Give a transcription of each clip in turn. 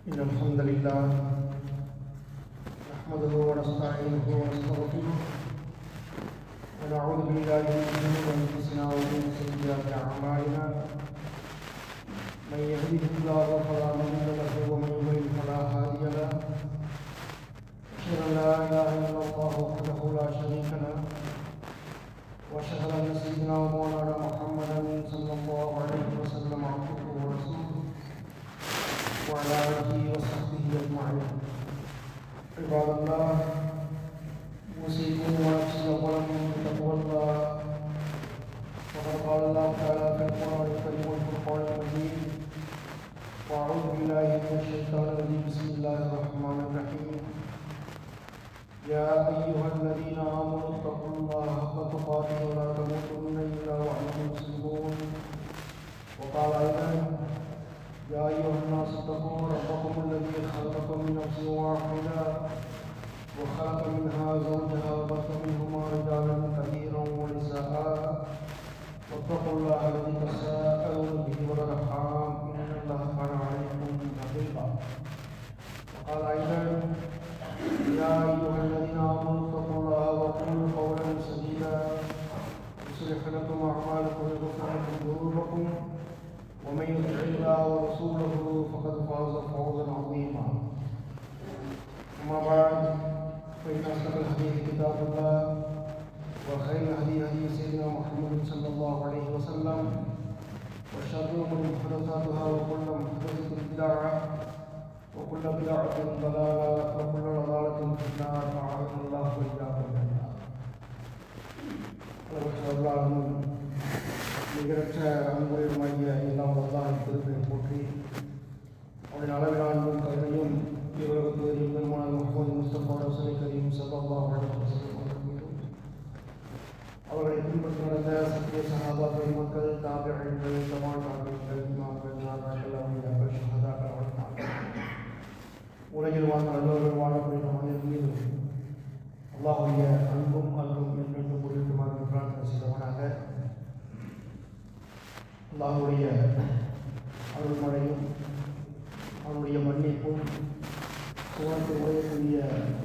إن الحمد لله نحمده ونستعينه ونستغفره ونعوذ بالله من شرور أنفسنا ومن سيئات أعمالنا من يهده الله فلا مضل له ومن يضلل فلا هادي له أشهد أن لا إله إلا الله وحده لا شريك له وأشهد أن سيدنا ومولانا محمدا صلى الله عليه وسلم عبده ورسوله وعلى آله وصحبه أجمعين. عباد الله أوصيكم ونفسي أولا بتقوى الله وقد قال الله تعالى في القرآن الكريم والفرقان المجيد وأعوذ بالله من الشيطان الرجيم بسم الله الرحمن الرحيم يا أيها الذين آمنوا اتقوا الله حق تقاته ولا تموتن إلا وأنتم مسلمون وقال أيضا يا أيها الناس اتقوا ربكم الذي خلقكم من نفس واحدة وخلق منها زوجها وبث منهما رجالا كثيرا ونساء واتقوا الله الذي تساءلون به والأرحام إن الله كان عليكم رقيبا وقال أيضا يا أيها الذين آمنوا اتقوا الله وقولوا قولا سديدا يصلح لكم أعمالكم ويغفر لكم ذنوبكم ومن يطع الله ورسوله فقد فاز فوزا عظيما. أما بعد فإن أصدق الحديث كتاب الله وخير الهدي هدي سيدنا محمد صلى الله عليه وسلم وشر الأمور محدثاتها وكل محدثة بدعة وكل بدعة ضلالة وكل ضلالة في النار أعاذنا الله وإياكم من النار. நிகரற்ற அன்புரையுமாகிய எல்லாம் அல்லாஹ்வின் திருப்பெயரை போற்றி அவருடைய அளவிலான அன்பும் கருணையும் இவ்வுலகத்தில் பெருமான முஹம்மது முஸ்தபா ரசூலை கரீம் ஸல்லல்லாஹு அலைஹி வஸல்லம் அவர்களை பின்பற்றி நடந்த சத்திய சஹாபா பெருமக்கள் தாபிஈன்கள் தமாம் தாபிஈன்கள் இமாம்கள் நாதாக்கள் அவுலியாக்கள் ஷஹதாக்கள் உலகில் வாழ்ந்த நல்லவர்கள் வாழக்கூடிய மனிதர்கள் மீது அல்லாஹ்வுடைய அன்பும் அன்பும் என்றென்றும் பொருட்டுமாக பிரார்த்தனை செய்தவனாக அல்லாஹ்வுடைய அருள்மழையும் அவருடைய மன்னிப்பும் சுவாசத்தை உரையக்கூடிய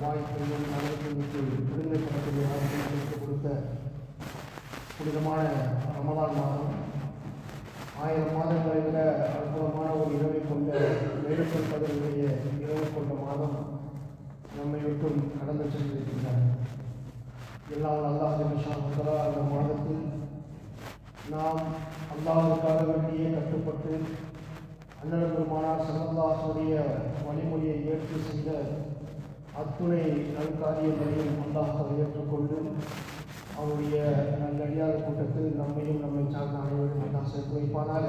வாய்ப்பையும் நலத்திற்கு விடுதலைப்படக்கூடிய வாய்ப்பை கொடுத்த புனிதமான ரமலான் மாதம் 1000 மாதங்களை விட அற்புதமான ஒரு இரவை கொண்ட வேடுக்கல் கதருடைய இரவு கொண்ட மாதம் நம்மை விட்டும் கடந்து சென்றிருக்கின்றன. எல்லாம் அல்லாஹ் ஜல்ல அந்த மாதத்தில் நாம் அல்லாஹ்வுக்காக வேண்டியே கட்டுப்பட்டு அண்ணன் பெருமானார் ஸல்லல்லாஹுடைய வழிமொழியை ஏற்று செய்த அத்துணை நல்காரியங்களையும் அல்லாஹ் ஏற்றுக்கொண்டு அவருடைய நல்லடியாத கூட்டத்தில் நம்மையும் நம்மை சார்ந்த அனைவரும் அல்லாஹ் சேர்த்து வைப்பானாக.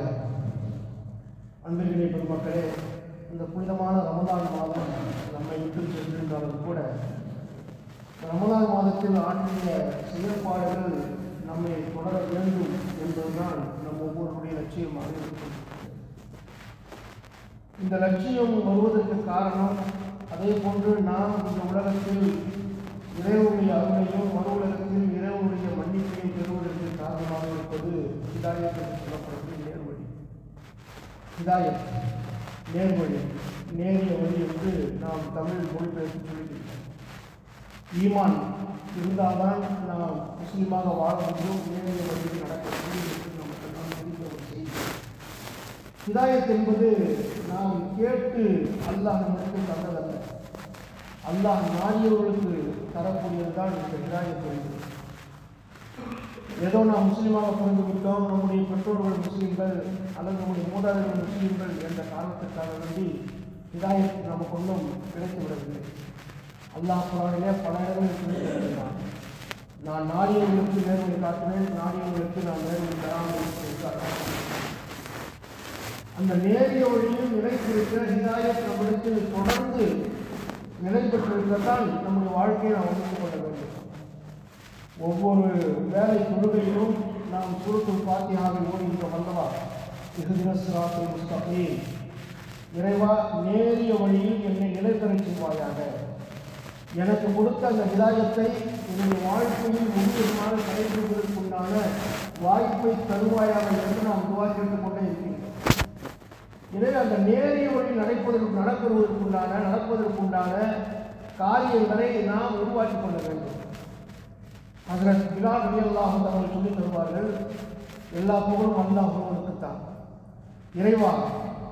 அன்பிற்குரிய பெருமக்களே, இந்த புனிதமான ரமலான் மாதம் நம்மை விட்டு சென்றிருந்தாலும் கூட ரமலான் மாதத்தில் ஆற்றிய செயற்பாடுகள் நம்மை தொடர வேண்டும் என்பதுதான் நம் ஒவ்வொருடைய லட்சியமாக இருக்கும். இந்த லட்சியம் வருவதற்கு காரணம் அதே போன்று நாம் இந்த உலகத்தில் இறைவனுடைய அருளையும் மறு உலகத்தில் இறைவனுடைய மன்னிப்பையும் பெறுவதற்கு காரணமாக இருப்பது ஹிதாயத் என்று சொல்லப்படுவது நேர்வழி. ஹிதாயத் நேர்வழி, நேரிய வழி என்று நாம் தமிழ் மொழிபெயர்த்து சொல்கிறோம். ஈமான் இருந்தால்தான் நாம் முஸ்லீமாக வாழ முடியும், நேரிய வழியில் நடக்க முடியும் என்று நமக்கு நாம் தெரிந்த ஒரு செய்தி. ஹிதாயத் என்பது நாம் கேட்டு அல்லாஹ் நமக்கு தந்ததல்ல, அல்லாஹ் நாடியவர்களுக்கு தரக்கூடியதுதான் இந்த ஹிதாயத் என்பது. ஏதோ நாம் முஸ்லீமாக பிறந்து விட்டோம், நம்முடைய பெற்றோர்கள் முஸ்லீம்கள் அல்லது நம்முடைய மூதாதைகள் முஸ்லீம்கள் என்ற காரணத்திற்காக வேண்டி ஹிதாயத் நமக்கு ஒன்றும் கிடைத்துவிடவில்லை. அல்லாஹ் குர்ஆனிலே பல இடங்களில் சொல்லியிருக்கிறான், நான் நாடியவர்களுக்கு நேர்வழி காட்டுவேன், நாடியவர்களுக்கு நான் நேர்வழி தராமல் இருக்கிறார்கள். அந்த நேரிய வழியில் நிலைத்திருக்கிற ஹிதாயத் நம்மிடத்தில் தொடர்ந்து நிலை பெற்றிருக்கத்தான் நம்முடைய வாழ்க்கையை நாம் அமைத்துக் கொள்ள வேண்டும். ஒவ்வொரு வேலை தொழுகையிலும் நாம் சூரத்துல் ஃபாத்திஹாவை ஓதுகின்றோம் அல்லவா? இஹ்தினஸ் ஸிராத்தல் முஸ்தகீம், இறைவா நேரிய வழியில் என்னை நிலை பெறச் செய்வாயாக, எனக்கு கொடுத்த அந்த ஹிதாயத்தை என்னுடைய வாழ்க்கையில் முழுமையாக கடைபிடிப்பதற்குண்டான வாய்ப்பை தருவாயாக என்று நாம் துவா கேட்டுக் கொண்டே இருக்கின்றோம். எனவே அந்த நேரிய வழி நடப்பதற்குண்டான காரியங்களை நாம் உருவாக்கி கொள்ள வேண்டும். ஹஜ்ரத் பிலால் ரலியல்லாஹு அன்ஹு அவர்கள் சொல்லி தருவார்கள், எல்லா புகழும் அல்லாஹ் ஒருவனுக்குத்தான். இறைவா,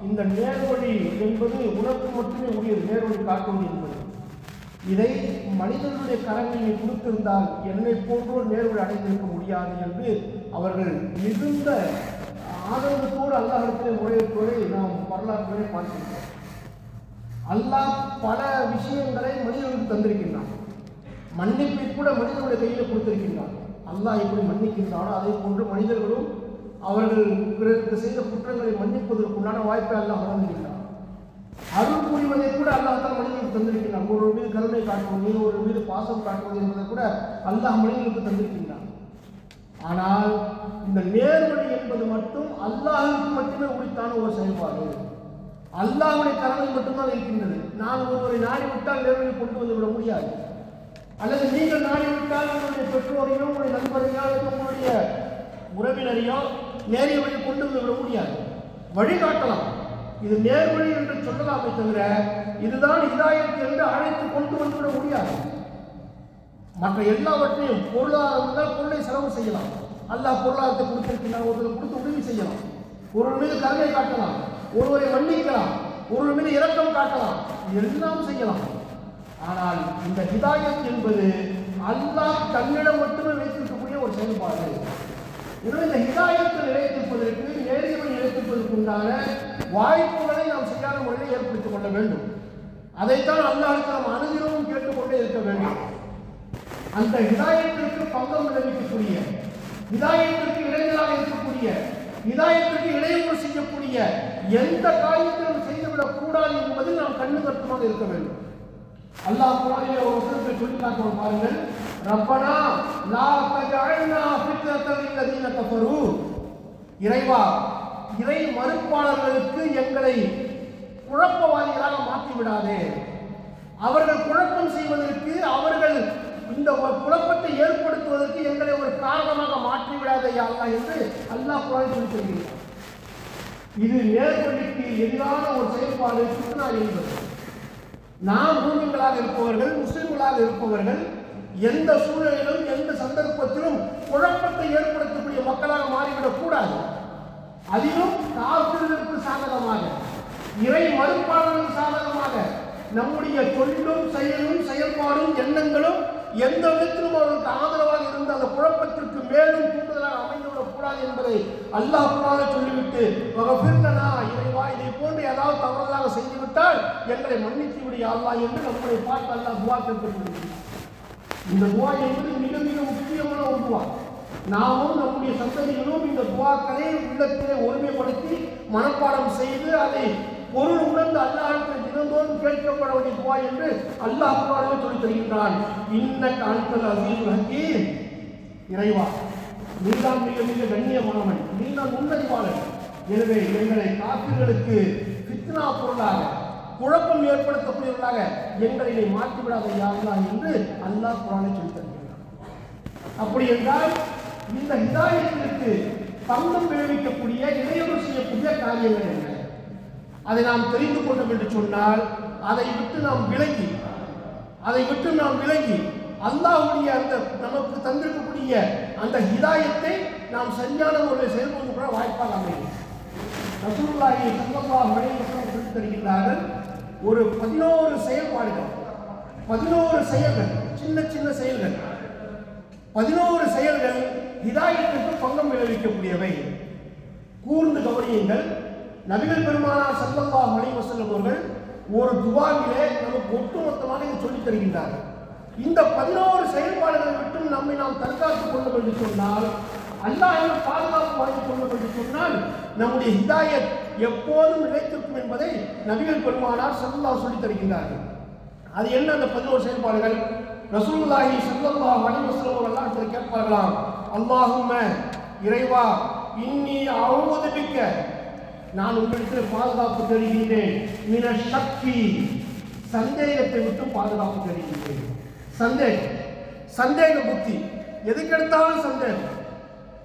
இந்த நேர்வழி என்பது உனக்கு மட்டுமே உரியது, நேர்வழி காட்டுவது என்பது. இதை மனிதர்களுடைய கரங்களில் கொடுத்திருந்தால் என்னை போன்றோர் நேர்வழி அடைந்திருக்க முடியாது என்று அவர்கள் மிகுந்த ஆதரவத்தோடு அல்லாஹ்விடத்திலே முறையிடுவதை நாம் வரலாற்றிலே பார்க்கின்றோம். அல்லாஹ் பல விஷயங்களை மனிதர்களுக்கு தந்திருக்கின்றான். மன்னிப்பை கூட மனிதனுடைய கையில் கொடுத்திருக்கின்றான். அல்லாஹ் எப்படி மன்னிக்கின்றானோ அதே போன்று மனிதர்களும் அவர்கள் பிறருக்கு செய்த குற்றங்களை மன்னிப்பதற்குண்டான வாய்ப்பை அல்லாஹ் வழங்குகின்றான். அருள் புரிவதை கூட அல்லாஹ் தான் மனிதனுக்கு தந்திருக்கின்றான். ஒருவர் மீது கருணை காட்டுவது, ஒரு மீது பாசம் காட்டுவது என்பதை கூட அல்லாஹ் மனிதனுக்கு தந்திருக்கின்றான். ஆனால் இந்த நேர்வழி என்பது மட்டும் அல்லாஹ்வுக்கு மட்டுமே உரித்தான ஒரு செயல்பாடு. அல்லாஹ்வுடைய கருணை மட்டும்தான் இருக்கின்றது. நான் ஒருவரை நாடிவிட்டால் நேர்வழி கொண்டு வந்து விட முடியாது. அல்லது நீங்கள் நாடிவிட்டால் உங்களுடைய பெற்றோரையோ உங்களுடைய நண்பரையோ உங்களுடைய உறவினரையோ நேரிய வழி கொண்டு வந்து விட முடியாது. வழிகாட்டலாம், இது நேர்வழி என்று சொல்லலாமே தவிர இதுதான் ஹிதாயத் என்று அழைத்து கொண்டு வந்துவிட முடியாது. மற்ற எல்லாவற்றையும் பொருளாதாரம் இருந்தால் பொருளை செலவு செய்யலாம். அல்லாஹ் பொருளாதாரத்தை கொடுத்திருக்கிறார், ஒருத்தர் கொடுத்து உதவி செய்யலாம், ஒருவர் மீது கருணை காட்டலாம், ஒருவரை மன்னிக்கலாம், ஒருவர் மீது இரக்கம் காட்டலாம், எல்லாம் செய்யலாம். ஆனால் இந்த ஹிதாயத் என்பது அல்லாஹ் தன்னிடம் மட்டுமே வைத்திருக்கக்கூடிய ஒரு செயல்பாடு. எனவே இந்த ஹிதாயத்தை நிலைத்திருப்பதற்கு, நேர்வழி நிலைத்திருப்பதற்குண்டான வாய்ப்புகளை நாம் சரியான முறையில் ஏற்படுத்திக் கொள்ள வேண்டும். அதைத்தான் அல்லாஹ்வுக்கு நாம் அனுதினமும் கேட்டுக்கொண்டே இருக்க வேண்டும். அந்த ஹிதாயத்திற்கு பங்கம் விளைவிக்கக்கூடிய, ஹிதாயத்திற்கு இடைஞ்சலாக இருக்கக்கூடிய, ஹிதாயத்திற்கு இடையூறு செய்யக்கூடிய எந்த காரியத்திலும் செய்துவிடக் கூடாது என்பதில் நாம் கண்ணு கருத்துமாக இருக்க வேண்டும். அல்லாஹ் குர்ஆனிலே ஒரு வசனத்தை சொல்லி காட்டுவார் பாருங்கள், ரப்பனா லா தஜஅல்னா ஃபித்னத்தல் லல்லதீன கஃபரு. இறைவா, இறை மறுப்பாளர்களுக்கு எங்களை குழப்பவாதிகளாக மாற்றி விடாதே. அவர்கள் குழப்பம் செய்வதற்கு, அவர்கள் இந்த குழப்பத்தை ஏற்படுத்துவதற்கு எங்களை ஒரு காரணமாக மாற்றி விடாதே யா அல்லாஹ் என்று அல்லாஹ் குர்ஆனில் சொல்லி தருகிறார். இது நேர்வழிக்கு எதிரான ஒரு செயல்பாடு ஃபித்னா என்பது. நாம் மூமின்களாக இருப்பவர்கள், முஸ்லிம்களாக இருப்பவர்கள் எந்த சூழலிலும் எந்த சந்தர்ப்பத்திலும் குழப்பத்தை ஏற்படுத்தக்கூடிய மக்களாக மாறிவிடக் கூடாது. அதிலும் காபிர்களுக்கு சாதகமாக, இறை மறுப்பாளர்களுக்கு சாதகமாக நம்முடைய சொல்லும் செயலும் செயல்பாடும் எண்ணங்களும் எந்த விதத்திலும் அவர்களுக்கு ஆதரவாக இருந்து அந்த குழப்பத்திற்கு மேலும் தூண்டுதலாக அமைந்துவிடக் கூடாது என்பதை அல்லாஹ் குர்ஆனில் சொல்லிவிட்டு, வகஃபிர்லனா, இறைவா, இதை போன்று ஏதாவது தவறுதலாக செய்துவிட்டால் எங்களை மன்னித்து விடு யா அல்லாஹ் என்று நம்மளை பார்த்து அல்லாஹ் துஆ கேட்கிறார். இந்த துஆ என்பது மிக மிக முக்கியமான ஒரு துஆ. நாமும் நம்முடைய சந்ததிகளும் இந்த துஆக்களை உள்ளத்திலே ஒருமைப்படுத்தி மனப்பாடம் செய்து அதை பொருள் உணர்ந்து அல்லாஹ்விற்கு தினந்தோறும் கேட்கப்பட வேண்டிய துஆ என்று அல்லாஹ் குர்ஆனில் சொல்லி தருகின்றான். இன்னக அன்தல் அஸீஸுல் ஹக்கீம். இறைவா, நீதான் மிக மிக கண்ணியமானவன், நீதான் உன்னதிவாளன். எனவே எங்களை காபிர்களுக்கு ஃபித்னா பொருளாக, குழப்பம் ஏற்படுத்தக்கூடியவர்களாக எங்களை நீ மாற்றிவிடாத யா அல்லாஹ் என்று அல்லாஹ் குர்ஆனில் சொல்லி தருகின்றான். அப்படி என்றால் இந்த ஹிதாயத்திற்கு பங்கம் விளைவிக்கக்கூடிய, இடையூறு செய்யக்கூடிய காரியங்கள் என்ன? அதை நாம் தெரிந்து கொண்டோம் என்று சொன்னால் அதை விட்டு நாம் விலகி அல்லாஹ்வுடைய அந்த நமக்கு தந்திருக்கக்கூடிய அந்த ஹிதாயத்தை நாம் சரியான முறையில் செயல்படுத்த கூட வாய்ப்பாக அமையும். ரசூலுல்லாஹி ஸல்லல்லாஹு அலைஹி வஸல்லம் சொல்லித் தருகிறார்கள், ஒரு 11 செயல்பாடுகள், 11 செயல்கள், சின்ன சின்ன செயல்கள், 11 செயல்கள் ஹிதாயத்திற்கு பங்கம் விளைவிக்கக்கூடியவை. கூர்ந்து கவனியுங்கள். நபிகள் பெருமானார் ஸல்லல்லாஹு அலைஹி வஸல்லம் அவர்கள் ஒரு துஆவிலே நமக்கு ஒட்டுமொத்தமாக இதை சொல்லித் தருகின்றார்கள். இந்த 11 செயல்பாடுகளை விட்டும் நம்மை நாம் தற்காத்துக் கொள்ள வேண்டும் சொன்னால், அல்லாஹ்வை பாதுகாப்பு வழங்கிக் கொள்ள வேண்டும் சொன்னால், நம்முடைய ஹிதாயத் எப்போதும் நிலைத்திருக்கும் என்பதை நபிகள் பெருமானார் ஸல்லல்லாஹு சொல்லித் தருகின்றார்கள். அது என்ன அந்த 11 செயல்பாடுகள்? ரசூலுல்லாஹி ஸல்லல்லாஹு அலைஹி வஸல்லம் அவர்கள் கேட்பார்களாம், அல்லாஹும்ம, இறைவா, இன்னி அஊது பிக்க, நான் உங்களிடத்தில் பாதுகாப்பு தருகின்றேன், மின ஷக்கி, சந்தேகத்தை விட்டு பாதுகாப்பு தருகின்றேன். சந்தேக புத்தி, எதுக்கெடுத்தாலும் சந்தேகம்.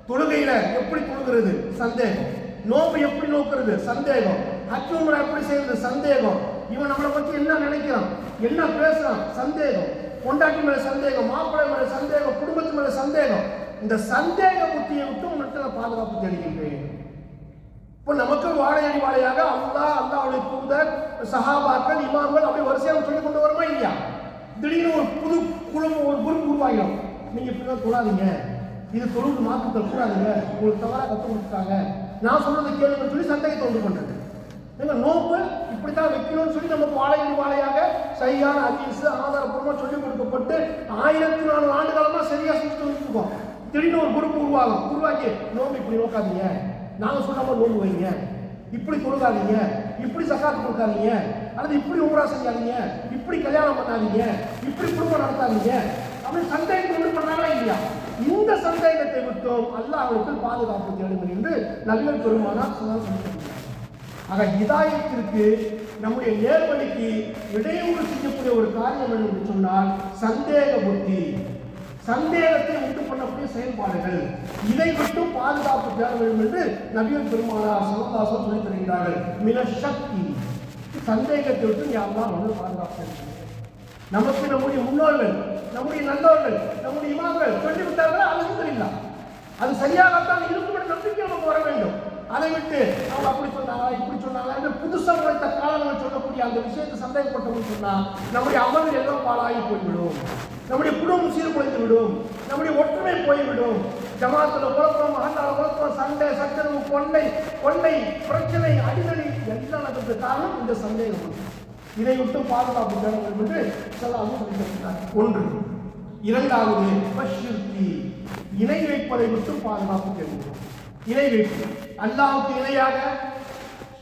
தொழுகையில எப்படி தொழுகிறது? சந்தேகம். நோம்பு எப்படி நோக்கிறது? சந்தேகம். ஹஜ் உம்ரா எப்படி செய்யறது சந்தேகம், இவன் நம்மளை பத்தி என்ன நினைக்கிறான், என்ன பேசுறான் சந்தேகம், பொண்டாட்டி மேல சந்தேகம், மாப்பிள்ளை மேல சந்தேகம், குடும்பத்து மேல சந்தேகம். இந்த சந்தேக புத்தியை விட்டு உன்னிடத்துல பாதுகாப்பு தேடுகின்றேன். இப்போ நமக்கு வாழையடி வாழையாக அல்லாஹ், அல்லாஹ்வுடைய தூதர், சஹாபாக்கள், இமாம்கள் அப்படி வரிசையாக சொல்லி கொண்டு வருமா இல்லையா? திடீர்னு ஒரு புது குழுமம், ஒரு குரூப் உருவாகிடும். நீங்க இப்படிதான் தொழாதீங்க, இது தொழுது மாற்றத்தில் கூடாதுங்க, உங்களுக்கு தவறாக கற்றுக் கொடுத்தாங்க, நான் சொல்றதை கேளுங்க சொல்லி சந்தேகத்தை உண்டு பண்றது. நீங்க நோக்கு இப்படித்தான் வைக்கணும்னு சொல்லி நமக்கு வாழையடி வாழையாக சரியான ஹதீஸ் ஆதாரப்பூர்வமா சொல்லிக் கொடுக்கப்பட்டு 1400 ஆண்டு காலமா சரியா செஞ்சு இருக்கோம். திடீர்னு ஒரு குரூப் உருவாக்கி நோம்பு இப்படி நோக்காதீங்க, நாங்க சொல்லாம நோம்பு வைங்க, இப்படி தொழுகாதீங்க, இப்படி சக்காத்து கொடுக்காதீங்க, அல்லது இப்படி உம்ரா செய்யாதீங்க, இப்படி கல்யாணம் பண்ணாதீங்க, இப்படி குடும்பம் நடத்தாதீங்க அப்படின்னு சந்தேகத்தை உண்டு பண்ணாங்களா இல்லையா? இந்த சந்தேகத்தை விட்டோம் அல்லாஹ்வுக்கு பாதுகாப்பு தேடுங்கள் என்று நபிகள் பெருமானார் சொன்னார். ஆக ஹிதாயத்திற்கு, நம்முடைய நேர்வழிக்கு இடையூறு செய்யக்கூடிய ஒரு காரியம் என்று சொன்னால் சந்தேக புத்தி, சந்தேகத்தை உண்டு பண்ணக்கூடிய செயல்பாடுகள், இதை விட்டும் பாதுகாப்பு தேட வேண்டும் என்று நபிகள் பெருமானார் ஸல்லல்லாஹு அலைஹி வஸல்லம் சொல்லி தருகிறார்கள். மின ஷக்கி, சந்தேகத்தை விட்டு யாரெல்லாம் வந்து பாதுகாப்பு. நமக்கு நம்முடைய முன்னோர்கள், நம்முடைய நல்லவர்கள், நம்முடைய இமாம்கள் சொல்லிவிட்டார்கள், அல்ஹம்துலில்லாஹ், அது சரியாகத்தான் இருக்கும் என்ற நம்பிக்கை நமக்கு வர வேண்டும். அதை விட்டு அவங்க அப்படி சொன்னாங்க இப்படி சொன்னாங்க என்று புதுசாக உழைத்த காலங்கள் சொல்லக்கூடிய அந்த விஷயத்தை சந்தேகப்பட்டவங்க சொன்னா நம்முடைய அமல்கள் எல்லாம் பாழாகி போய்விடும், நம்முடைய குடும்பம் சீர்குலைந்து விடும், நம்முடைய ஒற்றுமை போய்விடும். ஜமாத்துல குழப்பம், மகத்தால குழப்பம், சண்டை சச்சரவு, கொண்டை பிரச்சனை, அடிதடி எல்லாம் நடந்ததுக்கு காரணம் இந்த சந்தேகம். இதை விட்டு பாதுகாப்பு தேட வேண்டும் என்று சொல்லுகிறார். ஒன்று. இரண்டாவது வஷ்ஷிர்கி, இணை வைப்பதை விட்டு பாதுகாப்பு தேடுகிறோம். இணை வைப்பு, அல்லாஹ்வுக்கு இணையாக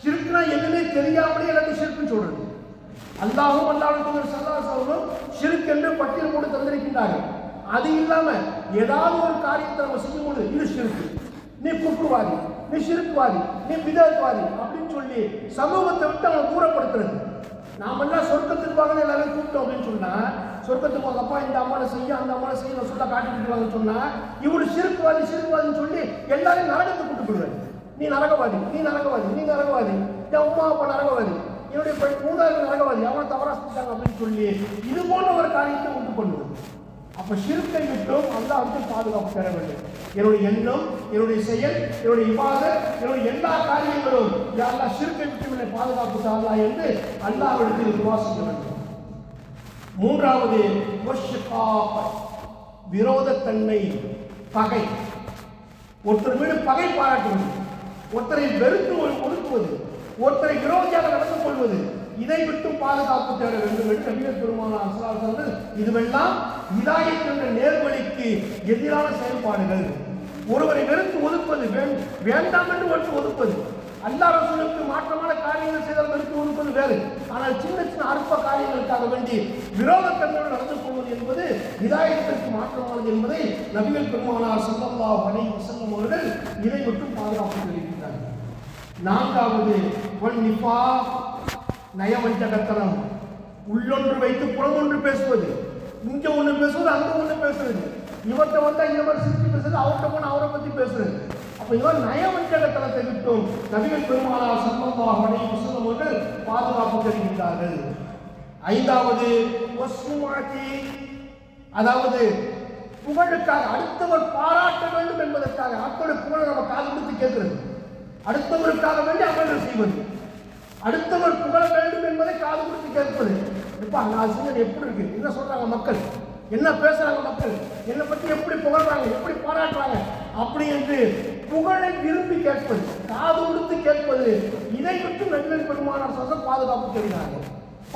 ஷிர்க்னா எதுவுமே தெரியாமலே எல்லாத்தையும் ஷிர்க்னு சொல்றது. அல்லாஹ்வும் அல்லாஹ்வுடைய தூதர் ஸல்லல்லாஹு அலைஹி வஸல்லம் ஷிர்க் என்று பட்டியல் போட்டு தந்திருக்கின்றார்கள். அது இல்லாம ஏதாவது ஒரு காரியத்தை நம்ம செய்யும்போது இது ஷிர்க், நீ குஃப்ர்வாதி, நீ ஷிர்க்வாதி, நீ பிதஅத்வாதி அப்படின்னு சொல்லி சமூகத்தை விட்டு அவனை தூரப்படுத்துறது. நாமெல்லாம் சொர்க்கத்துக்கு வாங்க எல்லாரும் கூப்பிட்டோம் அப்படின்னு சொன்னா, சொர்க்கத்துக்கு வாங்க அப்பா இந்த அம்மாவை செய்ய அந்த அம்மாவை செய்ய சொல்ல காட்டிட்டு சொன்னா இவரு ஷிர்க்வாதின்னு சொல்லி எல்லாரையும் நரகத்துக்கு கூட்டு போடுவாரு. நீ நரகவாதி, நீ நரகவாதி, நீ நரகவாதி, என் உமா அப்பா நரகவாதி, என்னுடைய மூதாதையர் நரகவாதி, அவனை தவறா செஞ்சாங்க அப்படின்னு சொல்லி இது போன்ற ஒரு காரியத்தை உண்டு பண்ணுவது. அப்ப ஷிர்க்கை விட்டும் அல்லாஹ்வுக்கு பாதுகாப்பு பெற வேண்டும். என்னுடைய எண்ணம், என்னுடைய செயல், என்னுடைய இபாதத், என்னுடைய எல்லா காரியங்களும் யா அல்லாஹ் ஷிர்க்கை விட்டு என்னை பாதுகாப்பு தாரா என்று அல்லாஹ்விடத்தில் துஆ செய்ய வேண்டும். மூன்றாவது வஷ்ஷிகாக், விரோதத்தன்மை, பகை. ஒருத்தர் மீது பகை பாராட்டுவது, ஒருத்தரை வெறுத்து ஒதுக்குவது, ஒருத்தரை விரோதியாக நடந்து கொள்வது, இதை விட்டு பாதுகாப்பு தேட வேண்டும் என்று நபிகள் பெருமானார் ஸல்லல்லாஹு அலைஹி வஸல்லம். இதுவெல்லாம் ஹிதாயத் என்ற நேர்வழிக்கு எதிரான செயல்பாடுகள். ஒருவரை வெறுத்து ஒதுக்குவது, வேண்டாம் என்று ஒதுக்குவது, அல்லாஹ் ரசூலுக்கு மாற்றமான காரியங்கள் செய்தால் வெறுத்து ஒதுக்குவது வேறு. ஆனால் சின்ன சின்ன அற்ப காரியங்களுக்காக வேண்டி விரோதத்தன்மையோடு நடந்து கொள்வது என்பது ஹிதாயத்திற்கு மாற்றமானது என்பதை நபிகள் பெருமானார் ஸல்லல்லாஹு அலைஹி வஸல்லம் அவர்கள் இதை விட்டு பாதுகாப்பு தெரிவிக்கிறார்கள். நான்காவது நிஃபாக், நயவஞ்சகத்தனம், உள்ளொன்று வைத்து புறமொன்று பேசுவது, இங்க ஒண்ணு பேசுவது அங்க ஒண்ணு பேசுறது, இவர்கிட்ட வந்தா இவர் சிரிச்சு பேசுறது, அவர்கிட்ட போனா அவரை பத்தி பேசுறது. அப்ப இவர் நயவஞ்சகத்தனத்தை விட்டும் நபிகள் பெருமானார் ஸல்லல்லாஹு அலைஹி வஸல்லம் அவர்கள் பாதுகாப்பு தருகின்றார்கள். ஐந்தாவது வஸ்முஅதி, அதாவது புகழுக்காக, அடுத்தவர் பாராட்ட வேண்டும் என்பதற்காக அடுத்தவர் புகழை நம்ம காது கொடுத்து கேட்கிறது, அடுத்தவருக்காக வேண்டி அமல்கள் செய்வது, அடுத்தவர் புகழ வேண்டும் என்பதை காது கொடுத்து கேட்பது. இப்ப நான் செஞ்சது எப்படி இருக்கு, என்ன சொல்றாங்க மக்கள், என்ன பேசுறாங்க மக்கள், என்னை பத்தி எப்படி புகழ்றாங்க, எப்படி பாராட்டுறாங்க அப்படி என்று புகழை விரும்பி கேட்பது, காது கொடுத்து கேட்பது, இதை விட்டு நபிகள் பெருமானார் ஸல்லல்லாஹு பாதுகாப்பு தருகிறார்கள்.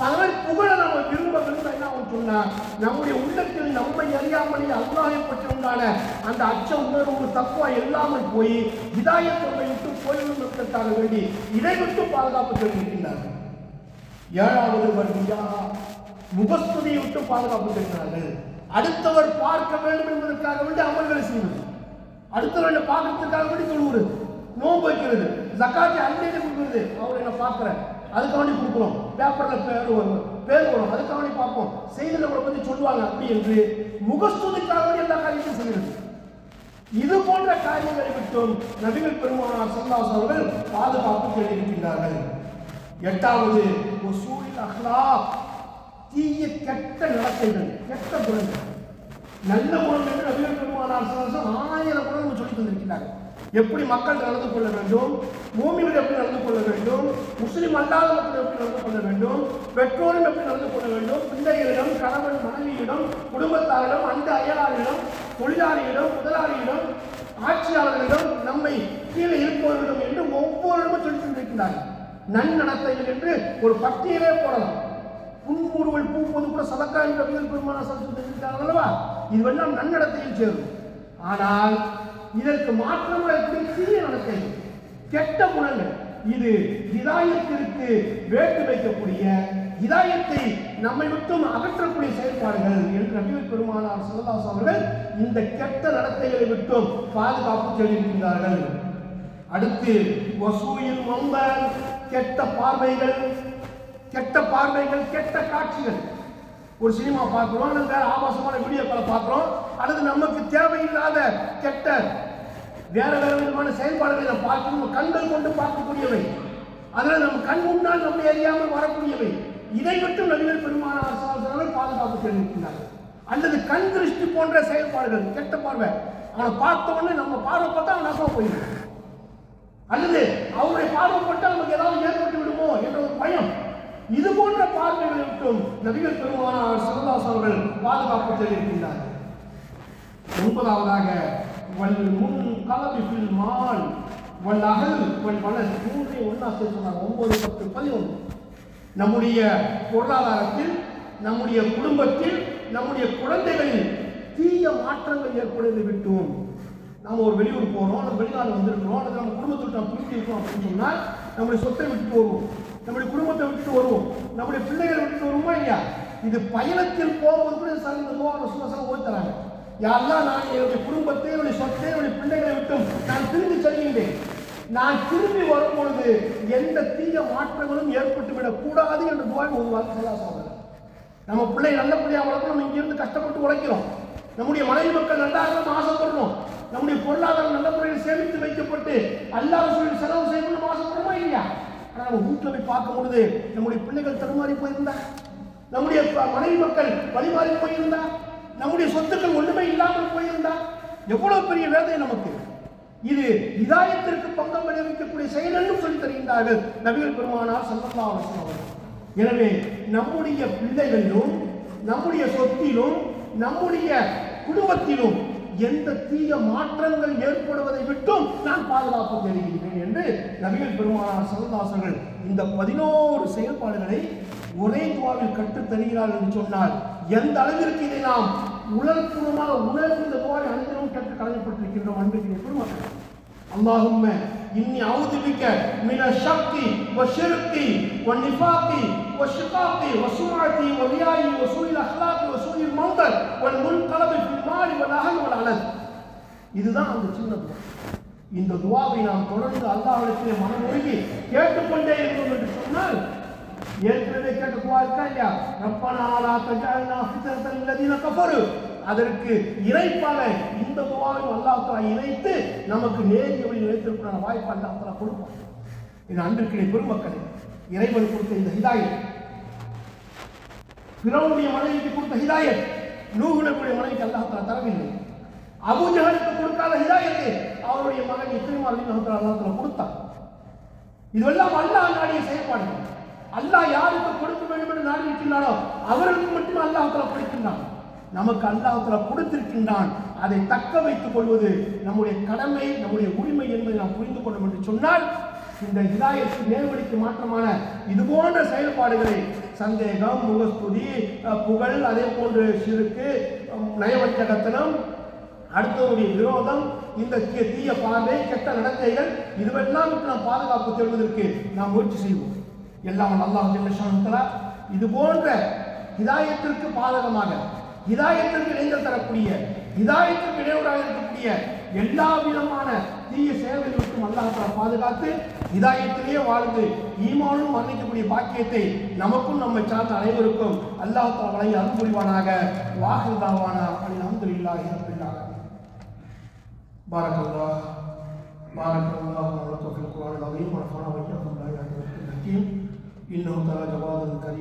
அதனால் புகழை நம்ம விரும்ப என்ன சொன்னா நம்முடைய உள்ளத்தில் நம்மை அறியாமலே அல்லாஹ்வை பற்றி உண்டான அந்த அச்ச உணர்வு தக்குவா இல்லாமல் போய் ஹிதாயத் தொண்டை விட்டு போய்விடும் என்பதற்காக வேண்டி இதை விட்டு பாதுகாப்பு தெரிவிக்கின்றார்கள். ஏழாவது வர்ணியா, முகஸ்துதியை விட்டு பாதுகாப்பு தருகிறார்கள். அடுத்தவர் பார்க்க வேண்டும் என்பதற்காக வேண்டி அமல்களை செய்வது, அடுத்தவர்களை பார்க்கறதுக்காக வேண்டி சொல்லுவது, நோன்பு வைக்கிறது, ஜகாத்தை அன்னைக்கு கொடுக்கிறது, அவர் என்ன பார்க்கிறேன் அதுக்காண்டி கொடுக்குறோம், பேப்பர்ல பேர் வரும் அதுக்காண்டி பார்ப்போம், செய்தியில் நம்மளை பத்தி சொல்லுவாங்க அப்படி என்று முகஸ்துதிக்காக வேண்டி எல்லா காரியத்தையும் செய்கிறது. இது போன்ற காரியங்களை விட்டும் நபிகள் பெருமானார் ஸல்லல்லாஹு அலைஹி வஸல்லம் அவர்கள் பாதுகாப்பு தேடியிருக்கின்றார்கள். எட்டாவது வசூல் அஹ்லாக், தீய கெட்ட நடத்தைகள், கெட்ட குணங்கள். நல்ல குணம் என்று நபிகள் பெருமானார் ஸல்லல்லாஹு அலைஹி வஸல்லம் 1000 குணம் சொல்லி தந்திருக்கிறார்கள். எப்படி மக்கள் நடந்து கொள்ள வேண்டும், மூமின்கள் எப்படி நடந்து கொள்ள வேண்டும், முஸ்லிம் அல்லாத மக்கள் எப்படி நடந்து கொள்ள வேண்டும், பெற்றோரும் எப்படி நடந்து கொள்ள வேண்டும், பிள்ளைகளிடம், கணவன் மனைவியிடம், குடும்பத்தாரிடம், அந்த அயலாரிடம், தொழிலாளியிடம், முதலாளியிடம், ஆட்சியாளர்களிடம், நம்மை கீழே இருப்பவர்களிடம் என்று ஒவ்வொருவரும் சொல்லி தந்திருக்கிறார்கள். நன்னடத்தைகள் என்று ஒரு பட்டியலே போடலாம். புன்முறுவல் பூப்பது கூட சதக்கா என்ற நபிகள் பெருமானார் ஸல்லல்லாஹு அலைஹி வஸல்லம் அல்லவா, இதுவெல்லாம் நன்னடத்தையில் சேரும். ஆனால் இதற்கு மாற்றமாக இருக்கக்கூடிய தீய நடத்தைகள், கெட்ட குணங்கள், இது ஹிதாயத்திற்கு வேட்டு வைக்கக்கூடிய, ஹிதாயத்தை நம்மை விட்டும் அகற்றக்கூடிய செயல்பாடுகள் என்று நபிகள் பெருமானார் ஸல்லல்லாஹு அலைஹி வஸல்லம் அவர்கள் இந்த கெட்ட நடத்தைகளை விட்டும் பாதுகாப்பு சொல்லியிருக்கிறார்கள். அடுத்து வசூயில் மம்பர், கெட்ட பார்வைகள், கெட்ட பார்வைகள், கெட்ட காட்சிகள். ஒரு சினிமா பார்க்கிறோம், அல்லது ஆபாசமான வீடியோக்களை பார்க்கிறோம், அல்லது நமக்கு தேவையில்லாத கெட்ட வேற வேற விதமான செயல்பாடுகளை பார்த்து நம்ம கண்கள் கொண்டு பார்க்கக்கூடியவை, அதில் நம்ம கண் முன்னால் நம்மை அறியாமல் வரக்கூடியவை. இதை மட்டும் நபிகள் பெருமானார் ஸல்லல்லாஹு அலைஹி வஸல்லம் பாதுகாப்பு தெரிவிக்கிறார்கள். அல்லது கண் திருஷ்டி போன்ற செயல்பாடுகள், கெட்ட பார்வை, அவனை பார்த்த உடனே நம்ம பார்வைப்பட்டா அவன் நம்ப போயிடும், அல்லது அவருடைய பார்வைப்பட்டால் நமக்கு ஏதாவது ஏற்பட்டு விடுமோ என்ற ஒரு பயம். இது போன்ற பார்வைகளை விட்டும் நபிகள் பெருமானார் ஸல்லல்லாஹு அலைஹி வஸல்லம் அவர்கள் பாதுகாப்பு தெரிவிக்கின்றார்கள். ஒன்பதாவதாக வல் முன் கலபி ஃபில் மால் வல் அஹல் வல் வலத், மூன்றை ஒண்ணா சேர்த்து சொன்னாங்க. 9, 10, 11. நம்முடைய பொருளாதாரத்தில், நம்முடைய குடும்பத்தில், நம்முடைய குழந்தைகளில் தீய மாற்றங்கள் ஏற்படுவதை விட்டும். நாம் ஒரு வெளியூர் போகிறோம், அல்லது வெளிநாடு வந்திருக்கிறோம், அல்லது நம்ம குடும்பத்தை நாம் பிரித்து இருக்கோம் அப்படின்னு சொன்னால் நம்முடைய சொத்தை விட்டுட்டு வருவோம், நம்முடைய குடும்பத்தை விட்டுட்டு வருவோம், நம்முடைய பிள்ளைகளை விட்டுட்டு வருவோமா இல்லையா? இது பயணத்தில் போகும்போது கூட ரசூலுல்லாஹி ஓதி தராங்க. யாரெல்லாம் நான் என்னுடைய குடும்பத்தை, என்னுடைய சொத்தை, என்னுடைய பிள்ளைகளை விட்டும் நான் திரும்பி செல்கின்றேன், நான் திரும்பி வரும் பொழுது எந்த தீய மாற்றங்களும் ஏற்பட்டு விடக் கூடாது என்று துஆவை ஓதுவாங்க ஸல்லல்லாஹு அலைஹி வஸல்லம். நம்ம பிள்ளை நல்ல பிள்ளையா வளர்க்கணும், நம்ம இங்கிருந்து கஷ்டப்பட்டு உழைக்கிறோம், நம்முடைய மனைவி மக்கள் நல்லா இருக்கணும் ஆசைப்படுறோம், நம்முடைய பொருளாதாரம் நல்ல முறையில் சேமித்து வைக்கப்பட்டு அல்லாஹ் ரசூலுக்கு செலவு செய்யணும் நம்ம ஆசைப்படுறோமா இல்லையா? ஆனால் நம்ம வீட்டில் போய் பார்க்கும் பொழுது நம்முடைய பிள்ளைகள் தடுமாறி போயிருந்தா, நம்முடைய மனைவி மக்கள் வழிமாறி போயிருந்தா, நம்முடைய சொத்துக்கள் ஒன்றுமே இல்லாமல் போயிருந்தா எவ்வளவு பெரிய வேதனை நமக்கு. இது ஹிதாயத்திற்கு பங்கம் விளைவிக்கக்கூடிய செயல் என்றும் சொல்லி தருகின்றார்கள் நபிகள் பெருமானார் ஸல்லல்லாஹு அலைஹி வஸல்லம். எனவே நம்முடைய பிள்ளைகளிலும், நம்முடைய சொத்திலும், நம்முடைய குடும்பத்திலும் எந்த தீய மாற்றங்கள் ஏற்படுவதை விட்டும் நான் பாதுகாப்பு தெரிவிக்கிறேன் என்று நபிகள் பெருமானார் ஸல்லல்லாஹு அலைஹி வஸல்லம் இந்த 11 செயல்பாடுகளை ஒரே துஆவில் கற்றுத் தருகிறார் என்று சொன்னால் எந்த அளவிற்கு இதை நாம் உணர்வுபூர்வமாக உணர்ந்து இந்த துஆவை அனைவரும் கற்று கடமைப்பட்டிருக்கின்றோம். அன்பிற்குரிய பெருமக்களே, அல்லாஹும்ம இன்னி அஊது பிக்க மின ஷக்கி வ ஷிர்கி வ நிஃபாகி வ ஷிகாகி வ சுமஅதி வ ரியாயி வ சூஇல் அஹ்லாகி வ சூஇல் மன்தர் வ முன்கலபி ஃபில் மாலி வ அஹல் வ அலத். இதுதான் அந்த சின்ன துஆ. இந்த துஆவை நாம் தொடர்ந்து அல்லாஹ்விடத்திலே மனமுருகி கேட்டுக்கொண்டே இருந்தோம் என்று சொன்னால், ஏற்கனவே கேட்ட துஆ இருக்கா இல்லையா, ரப்பனா லா தஜஅல்னா ஃபித்னத்தல் லல்லதீன கஃபரு, அதற்கு இறைப்பாக இந்த துஆவை அல்லாஹ் தஆலா இணைத்து நமக்கு நேரிய வழி இணைத்திருக்கிற வாய்ப்பு அல்லாஹ் தஆலா கொடுப்பான். என் அன்பிற்குரிய பெருமக்களே, இறைவன் கொடுத்த இந்த ஹிதாயத், ஃபிரௌனுடைய மனைவிக்கு கொடுத்த ஹிதாயத் நூஹ் நபியுடைய மனைவிக்கு அல்லாஹ் தஆலா தரவில்லை. அபூ ஜஹலுக்கு கொடுக்காத ஹிதாயத்தை அவருடைய மகன் இக்ரிமா ரலியல்லாஹு அல்லாஹ் தஆலா கொடுத்தார். இதெல்லாம் அல்லாஹ் நாடிய செயல்பாடுகள். அல்லாஹ் யாருக்கு கொடுக்க வேண்டும் என்று நாடி இருக்கின்றானோ அவர்களுக்கு மட்டும் அல்லாஹ் தஆலா கொடுக்கின்றான். நமக்கு அல்லாஹ் தஆலா கொடுத்திருக்கின்றான், அதை தக்க வைத்துக் கொள்வது நம்முடைய கடமை, நம்முடைய உரிமை என்பதை நாம் புரிந்து கொண்டோம் என்று சொன்னால், இந்த ஹிதாயத்துக்கு நேர்வழிக்கு மாற்றமான இது போன்ற செயல்பாடுகளை, சந்தேகம், முகஸ்துதி, புகழ், அதே போன்று ஷிர்க்கு, நயவஞ்சகத்தனம், அடுத்தவருடைய விரோதம், இந்த தீய பார்வை, கெட்ட நடத்தைகள், இதுவெல்லாம் நாம் பாதுகாப்பு தேடுவதற்கு நாம் முயற்சி செய்வோம். எல்லாம் அல்லாஹ் ஜல்ல ஷானுஹு இது போன்ற ஹிதாயத்திற்கு பாதகமாக, ஹிதாயத்திற்கு இணைந்து தரக்கூடிய, ஹிதாயத்திற்கு இடையூறாக இருக்கக்கூடிய எல்லா விதமான தீய செயல்களுக்கும் அல்லாஹ் தஆலா பாதுகாத்து ஹிதாயத்திலேயே வாழ்ந்து ஈமானும் மரணிக்கக்கூடிய பாக்கியத்தை நமக்கும் நம்மை சார்ந்த அனைவருக்கும் அல்லாஹ் தஆலா வழங்கி அருள் புரிவானாக. வாஹிரு தாவானா அல்ஹம்துலில்லாஹி ரப்பில் ஆலமீன். பாரக்கல்லாஹு வலக்கும் ஃபில் குர்ஆனில் அஸீம் வ நஃபஅனா வ iyyakum பில் ஆயாத்தி வல் ஹக்கீம். إنه تعالى جواد كريم